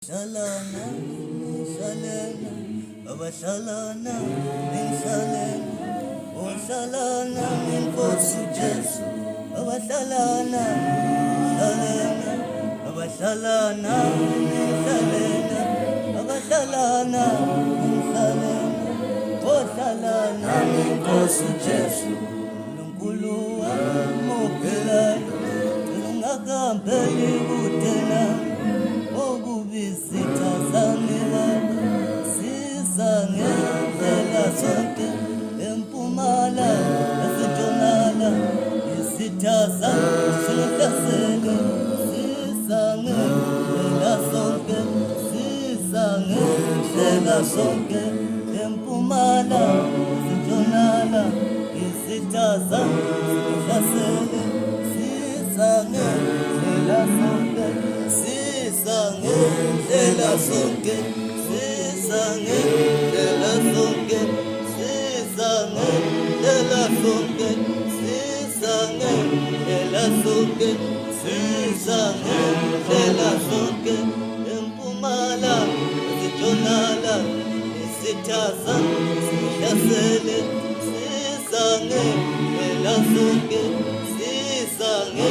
Shalana, Shalana, Baba Shalana, in Shalana, oh Shalana, in Kosu Jesu, Baba Shalana, Shalana, Baba Shalana, in Shalana, Baba Shalana, in Shalana, oh Shalana, in Kosu Jesu, Lungulua, Mopela, Lungagambeli Utena. Visita Zanila, Sisangela Sonke, Empumala, Asitonala, Visita Zanila, Sisangela Sonke, Sisangela Sonke, Empumala, Asitonala, Visita Zanila, Sisangela Sonke. Ela sonke, sisange, ela sonke, sisange, ela sonke, sisange, ela sonke, sisange, ela sonke, empumala, zitonala, isithaza, sihlasele, sisange, ela sonke, sisange.